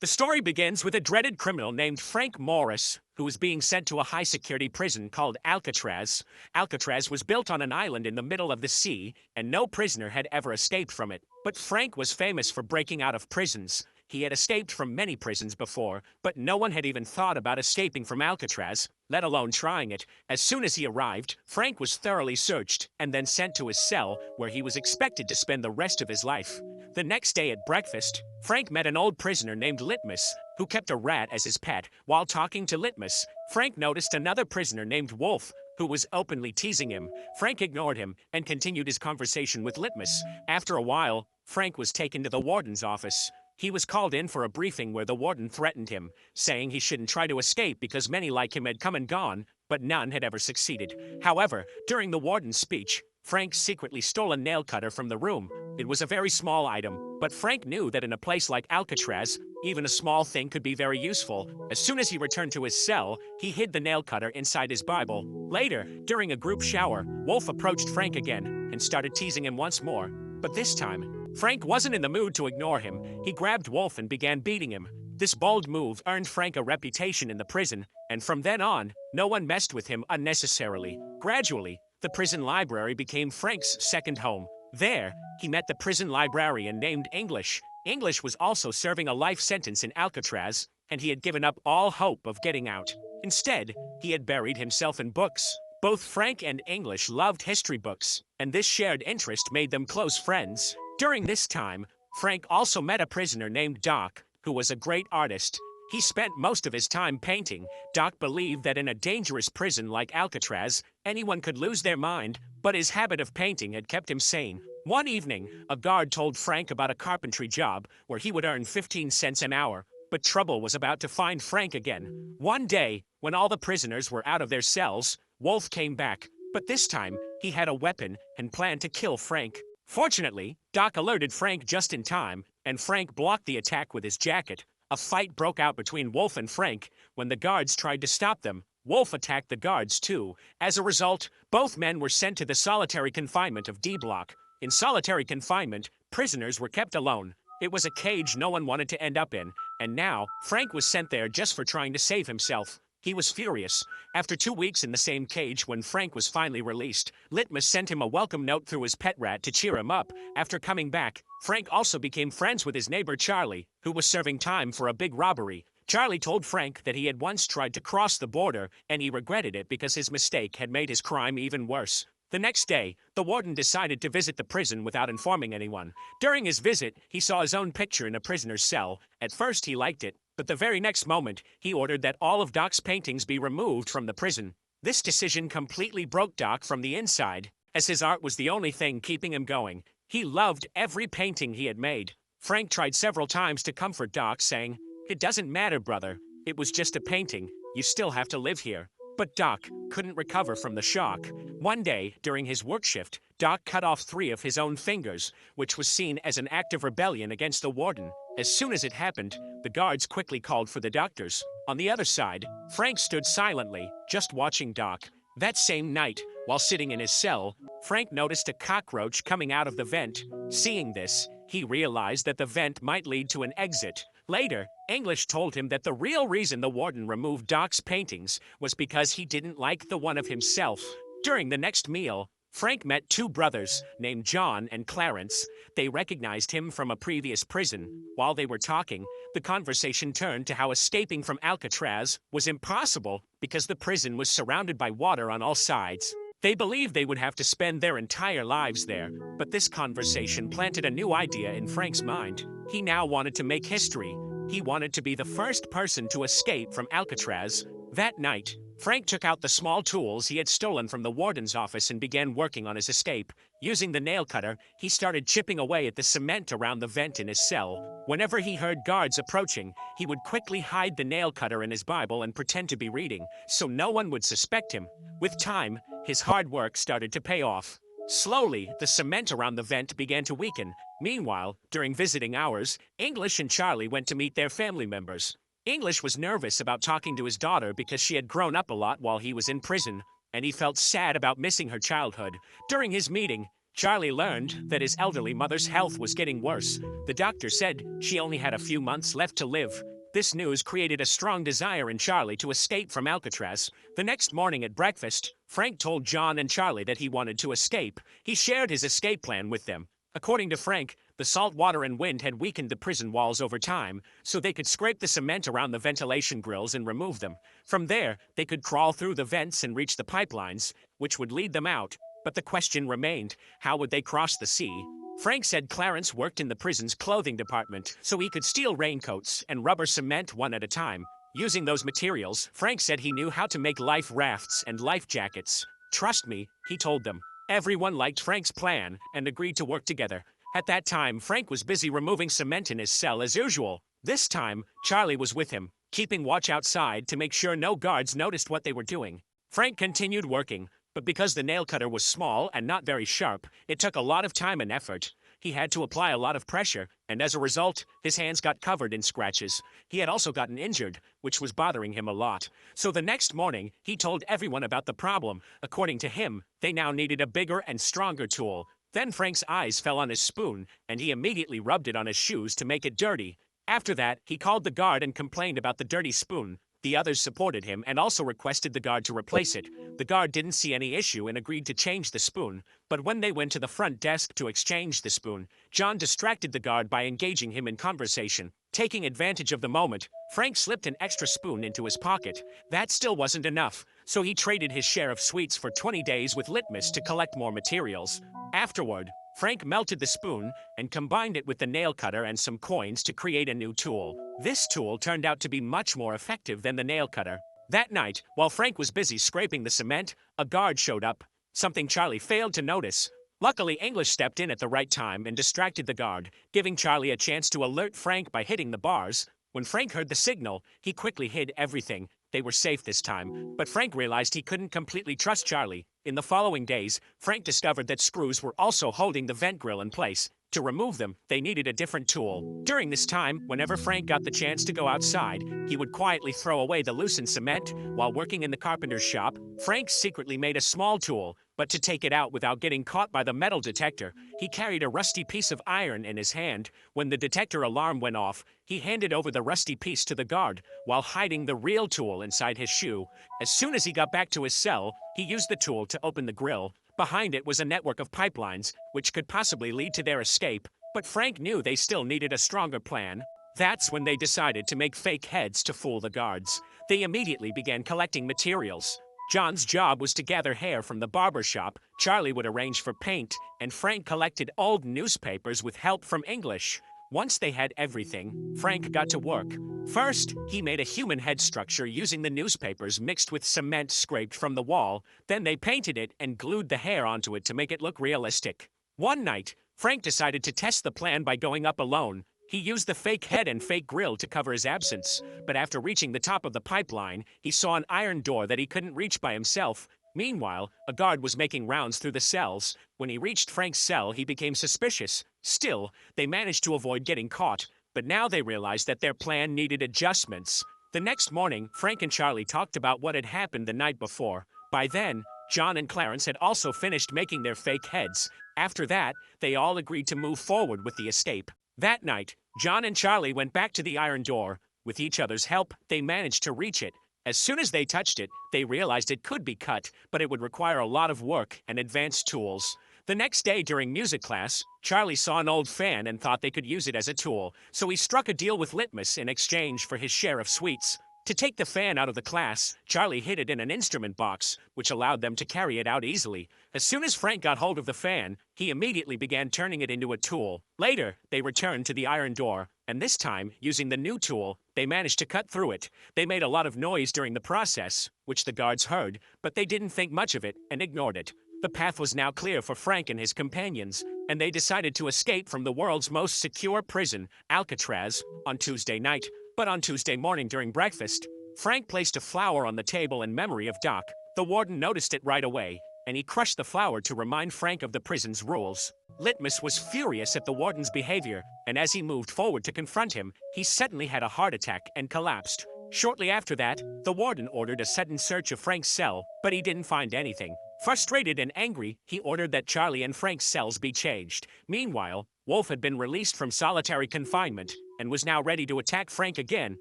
The story begins with a dreaded criminal named Frank Morris, who was being sent to a high-security prison called Alcatraz. Alcatraz was built on an island in the middle of the sea, and no prisoner had ever escaped from it. But Frank was famous for breaking out of prisons. He had escaped from many prisons before, but no one had even thought about escaping from Alcatraz, let alone trying it. As soon as he arrived, Frank was thoroughly searched and then sent to his cell, where he was expected to spend the rest of his life. The next day at breakfast, Frank met an old prisoner named Litmus, who kept a rat as his pet. While talking to Litmus, Frank noticed another prisoner named Wolf, who was openly teasing him. Frank ignored him and continued his conversation with Litmus. After a while, Frank was taken to the warden's office. He was called in for a briefing where the warden threatened him, saying he shouldn't try to escape because many like him had come and gone, but none had ever succeeded. However, during the warden's speech, Frank secretly stole a nail cutter from the room. It was a very small item, but Frank knew that in a place like Alcatraz, even a small thing could be very useful. As soon as he returned to his cell, he hid the nail cutter inside his Bible. Later, during a group shower, Wolf approached Frank again and started teasing him once more. But this time, Frank wasn't in the mood to ignore him. He grabbed Wolf and began beating him. This bold move earned Frank a reputation in the prison, and from then on, no one messed with him unnecessarily. Gradually, the prison library became Frank's second home. There, he met the prison librarian named English. English was also serving a life sentence in Alcatraz, and he had given up all hope of getting out. Instead, he had buried himself in books. Both Frank and English loved history books, and this shared interest made them close friends. During this time, Frank also met a prisoner named Doc, who was a great artist. He spent most of his time painting. Doc believed that in a dangerous prison like Alcatraz, anyone could lose their mind, but his habit of painting had kept him sane. One evening, a guard told Frank about a carpentry job where he would earn 15 cents an hour, but trouble was about to find Frank again. One day, when all the prisoners were out of their cells, Wolf came back, but this time, he had a weapon and planned to kill Frank. Fortunately, Doc alerted Frank just in time, and Frank blocked the attack with his jacket. A fight broke out between Wolf and Frank. When the guards tried to stop them, Wolf attacked the guards too. As a result, both men were sent to the solitary confinement of D Block. In solitary confinement, prisoners were kept alone. It was a cage no one wanted to end up in, and now, Frank was sent there just for trying to save himself. He was furious. After 2 weeks in the same cage, when Frank was finally released, Litmus sent him a welcome note through his pet rat to cheer him up. After coming back, Frank also became friends with his neighbor Charlie, who was serving time for a big robbery. Charlie told Frank that he had once tried to cross the border, and he regretted it because his mistake had made his crime even worse. The next day, the warden decided to visit the prison without informing anyone. During his visit, he saw his own picture in a prisoner's cell. At first, he liked it, but the very next moment, he ordered that all of Doc's paintings be removed from the prison. This decision completely broke Doc from the inside, as his art was the only thing keeping him going. He loved every painting he had made. Frank tried several times to comfort Doc, saying, "It doesn't matter, brother. It was just a painting. You still have to live here." But Doc couldn't recover from the shock. One day, during his work shift, Doc cut off 3 of his own fingers, which was seen as an act of rebellion against the warden. As soon as it happened, the guards quickly called for the doctors. On the other side, Frank stood silently, just watching Doc. That same night, while sitting in his cell, Frank noticed a cockroach coming out of the vent. Seeing this, he realized that the vent might lead to an exit. Later, English told him that the real reason the warden removed Doc's paintings was because he didn't like the one of himself. During the next meal, Frank met 2 brothers named John and Clarence. They recognized him from a previous prison. While they were talking, the conversation turned to how escaping from Alcatraz was impossible because the prison was surrounded by water on all sides. They believed they would have to spend their entire lives there, but this conversation planted a new idea in Frank's mind. He now wanted to make history. He wanted to be the first person to escape from Alcatraz. That night, Frank took out the small tools he had stolen from the warden's office and began working on his escape. Using the nail cutter, he started chipping away at the cement around the vent in his cell. Whenever he heard guards approaching, he would quickly hide the nail cutter in his Bible and pretend to be reading, so no one would suspect him. With time, his hard work started to pay off. Slowly, the cement around the vent began to weaken. Meanwhile, during visiting hours, English and Charlie went to meet their family members. English was nervous about talking to his daughter because she had grown up a lot while he was in prison, and he felt sad about missing her childhood. During his meeting, Charlie learned that his elderly mother's health was getting worse. The doctor said she only had a few months left to live. This news created a strong desire in Charlie to escape from Alcatraz. The next morning at breakfast, Frank told John and Charlie that he wanted to escape. He shared his escape plan with them. According to Frank, the salt water and wind had weakened the prison walls over time, so they could scrape the cement around the ventilation grills and remove them. From there, they could crawl through the vents and reach the pipelines, which would lead them out. But the question remained, how would they cross the sea? Frank said Clarence worked in the prison's clothing department, so he could steal raincoats and rubber cement one at a time. Using those materials, Frank said he knew how to make life rafts and life jackets. Trust me, he told them. Everyone liked Frank's plan and agreed to work together. At that time, Frank was busy removing cement in his cell as usual. This time, Charlie was with him, keeping watch outside to make sure no guards noticed what they were doing. Frank continued working, but because the nail cutter was small and not very sharp, it took a lot of time and effort. He had to apply a lot of pressure, and as a result, his hands got covered in scratches. He had also gotten injured, which was bothering him a lot. So the next morning, he told everyone about the problem. According to him, they now needed a bigger and stronger tool. Then Frank's eyes fell on his spoon, and he immediately rubbed it on his shoes to make it dirty. After that, he called the guard and complained about the dirty spoon. The others supported him and also requested the guard to replace it. The guard didn't see any issue and agreed to change the spoon. But when they went to the front desk to exchange the spoon, John distracted the guard by engaging him in conversation. Taking advantage of the moment, Frank slipped an extra spoon into his pocket. That still wasn't enough, so he traded his share of sweets for 20 days with Litmus to collect more materials. Afterward, Frank melted the spoon and combined it with the nail cutter and some coins to create a new tool. This tool turned out to be much more effective than the nail cutter. That night, while Frank was busy scraping the cement, a guard showed up, something Charlie failed to notice. Luckily, English stepped in at the right time and distracted the guard, giving Charlie a chance to alert Frank by hitting the bars. When Frank heard the signal, he quickly hid everything. They were safe this time, but Frank realized he couldn't completely trust Charlie. In the following days, Frank discovered that screws were also holding the vent grill in place. To remove them, they needed a different tool. During this time, whenever Frank got the chance to go outside, he would quietly throw away the loosened cement. While working in the carpenter's shop, Frank secretly made a small tool, but to take it out without getting caught by the metal detector, he carried a rusty piece of iron in his hand. When the detector alarm went off, he handed over the rusty piece to the guard, while hiding the real tool inside his shoe. As soon as he got back to his cell, he used the tool to open the grill. Behind it was a network of pipelines, which could possibly lead to their escape, but Frank knew they still needed a stronger plan. That's when they decided to make fake heads to fool the guards. They immediately began collecting materials. John's job was to gather hair from the barber shop, Charlie would arrange for paint, and Frank collected old newspapers with help from English. Once they had everything, Frank got to work. First, he made a human head structure using the newspapers mixed with cement scraped from the wall. Then they painted it and glued the hair onto it to make it look realistic. One night, Frank decided to test the plan by going up alone. He used the fake head and fake grill to cover his absence, but after reaching the top of the pipeline, he saw an iron door that he couldn't reach by himself. Meanwhile, a guard was making rounds through the cells. When he reached Frank's cell, he became suspicious. Still, they managed to avoid getting caught, but now they realized that their plan needed adjustments. The next morning, Frank and Charlie talked about what had happened the night before. By then, John and Clarence had also finished making their fake heads. After that, they all agreed to move forward with the escape. That night, John and Charlie went back to the iron door. With each other's help, they managed to reach it. As soon as they touched it, they realized it could be cut, but it would require a lot of work and advanced tools. The next day during music class, Charlie saw an old fan and thought they could use it as a tool, so he struck a deal with Litmus in exchange for his share of sweets. To take the fan out of the class, Charlie hid it in an instrument box, which allowed them to carry it out easily. As soon as Frank got hold of the fan, he immediately began turning it into a tool. Later, they returned to the iron door, and this time, using the new tool, they managed to cut through it. They made a lot of noise during the process, which the guards heard, but they didn't think much of it and ignored it. The path was now clear for Frank and his companions, and they decided to escape from the world's most secure prison, Alcatraz, on Tuesday night. But on Tuesday morning during breakfast, Frank placed a flower on the table in memory of Doc. The warden noticed it right away, and he crushed the flower to remind Frank of the prison's rules. Litmus was furious at the warden's behavior, and as he moved forward to confront him, he suddenly had a heart attack and collapsed. Shortly after that, the warden ordered a sudden search of Frank's cell, but he didn't find anything. Frustrated and angry, he ordered that Charlie and Frank's cells be changed. Meanwhile, Wolf had been released from solitary confinement and was now ready to attack Frank again,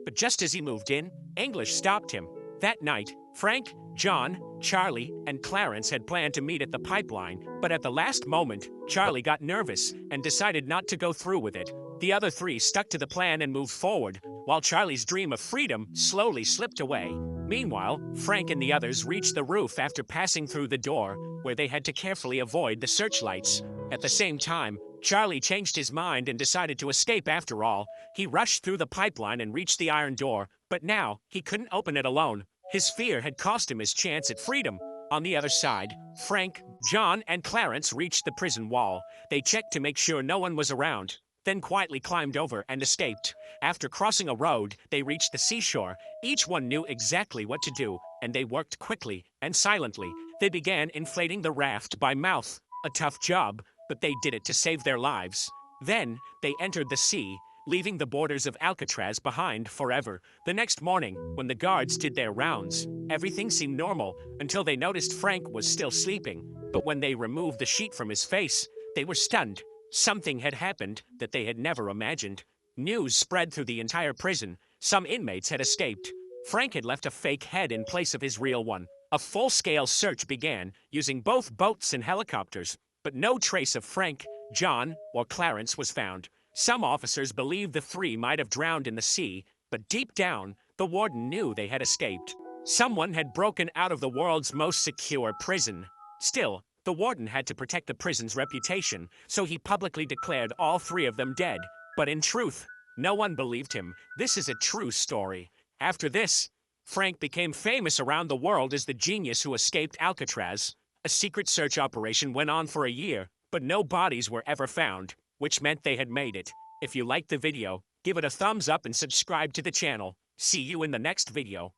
but just as he moved in, English stopped him. That night, Frank, John, Charlie, and Clarence had planned to meet at the pipeline, but at the last moment, Charlie got nervous and decided not to go through with it. The other three stuck to the plan and moved forward, while Charlie's dream of freedom slowly slipped away. Meanwhile, Frank and the others reached the roof after passing through the door, where they had to carefully avoid the searchlights. At the same time, Charlie changed his mind and decided to escape after all. He rushed through the pipeline and reached the iron door, but now he couldn't open it alone. His fear had cost him his chance at freedom. On the other side, Frank, John, and Clarence reached the prison wall. They checked to make sure no one was around, then quietly climbed over and escaped. After crossing a road, they reached the seashore. Each one knew exactly what to do, and they worked quickly and silently. They began inflating the raft by mouth. A tough job, but they did it to save their lives. Then, they entered the sea, leaving the borders of Alcatraz behind forever. The next morning, when the guards did their rounds, everything seemed normal until they noticed Frank was still sleeping. But when they removed the sheet from his face, they were stunned. Something had happened that they had never imagined. News spread through the entire prison. Some inmates had escaped. Frank had left a fake head in place of his real one. A full-scale search began, using both boats and helicopters, but no trace of Frank, John, or Clarence was found. Some officers believed the three might have drowned in the sea, but deep down, the warden knew they had escaped. Someone had broken out of the world's most secure prison. Still, the warden had to protect the prison's reputation, so he publicly declared all three of them dead. But in truth, no one believed him. This is a true story. After this, Frank became famous around the world as the genius who escaped Alcatraz. A secret search operation went on for a year, but no bodies were ever found, which meant they had made it. If you liked the video, give it a thumbs up and subscribe to the channel. See you in the next video.